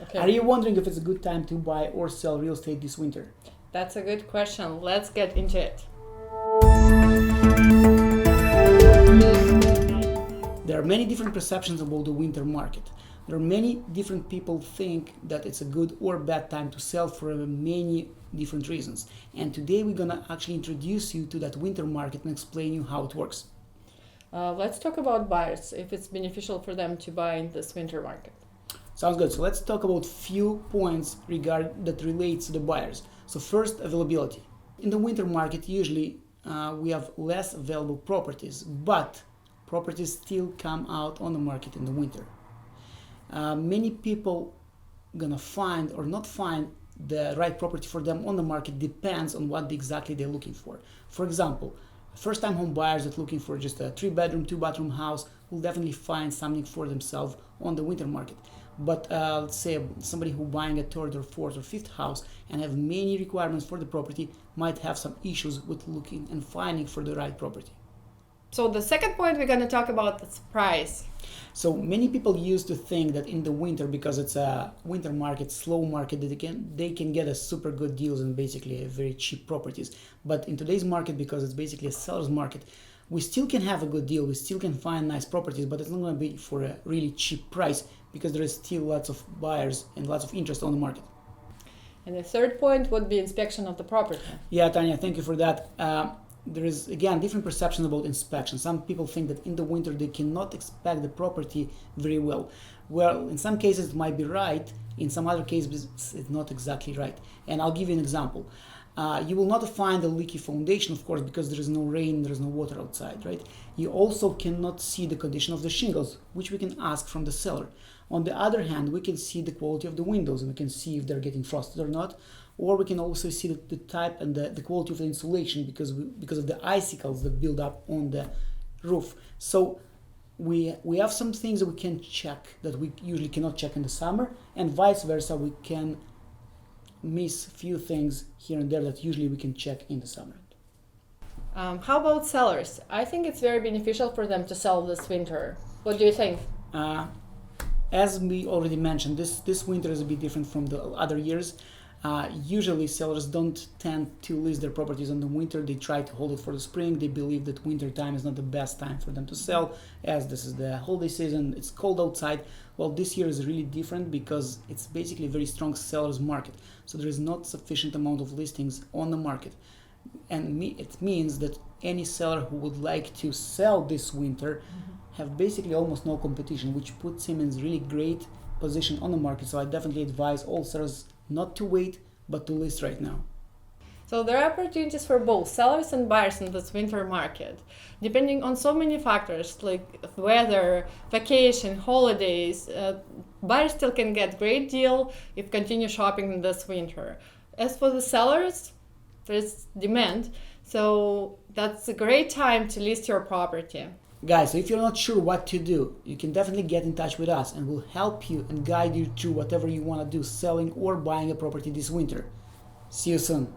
Okay. Are you wondering if it's a good time to buy or sell real estate this winter? That's a good question. Let's get into it. There are many different perceptions about the winter market. There are many different people think that it's a good or bad time to sell for many different reasons. And today we're gonna actually introduce you to that winter market and explain you how it works. Let's talk about buyers, if it's beneficial for them to buy in this winter market. Sounds good. So let's talk about few points that relates to the buyers. So first, availability. In the winter market, usually we have less available properties, but properties still come out on the market in the winter. Many people gonna find or not find the right property for them on the market depends on what exactly they're looking for. For example, first-time home buyers that looking for just a 3-bedroom, 2-bathroom house will definitely find something for themselves on the winter market. But let's say somebody who buying a third or fourth or fifth house and have many requirements for the property might have some issues with looking and finding for the right property. So the second point we're going to talk about is price. So many people used to think that in the winter, because it's a winter market, slow market, they can get a super good deals and basically very cheap properties. But in today's market, because it's basically a seller's market, we still can have a good deal. We still can find nice properties, but it's not going to be for a really cheap price because there is still lots of buyers and lots of interest on the market. And the third point would be inspection of the property. Yeah, Tanya, thank you for that. There is, again, different perceptions about inspection. Some people think that in the winter they cannot inspect the property very well. Well, in some cases it might be right, in some other cases it's not exactly right. And I'll give you an example. You will not find a leaky foundation, of course, because there is no rain, there is no water outside, right? You also cannot see the condition of the shingles, which we can ask from the seller. On the other hand, we can see the quality of the windows and we can see if they're getting frosted or not. Or we can also see the type and the quality of the insulation because of the icicles that build up on the roof. So we have some things that we can check that we usually cannot check in the summer, and vice versa, we can miss a few things here and there that usually we can check in the summer. How about sellers? I think it's very beneficial for them to sell this winter. What do you think? As we already mentioned, this winter is a bit different from the other years. Usually sellers don't tend to list their properties in the winter. They try to hold it for the spring. They believe that winter time is not the best time for them to sell, as this is the holiday season, it's cold outside. Well, this year is really different because it's basically a very strong seller's market. So there is not sufficient amount of listings on the market. And it means that any seller who would like to sell this winter have basically almost no competition, which puts him in a really great position on the market. So I definitely advise all sellers not to wait, but to list right now. So there are opportunities for both sellers and buyers in this winter market, depending on so many factors like weather, vacation, holidays. Buyers still can get great deal if continue shopping this winter. As for the sellers, there's demand, so that's a great time to list your property. Guys, so if you're not sure what to do, you can definitely get in touch with us and we'll help you and guide you through whatever you want to do, selling or buying a property this winter. See you soon.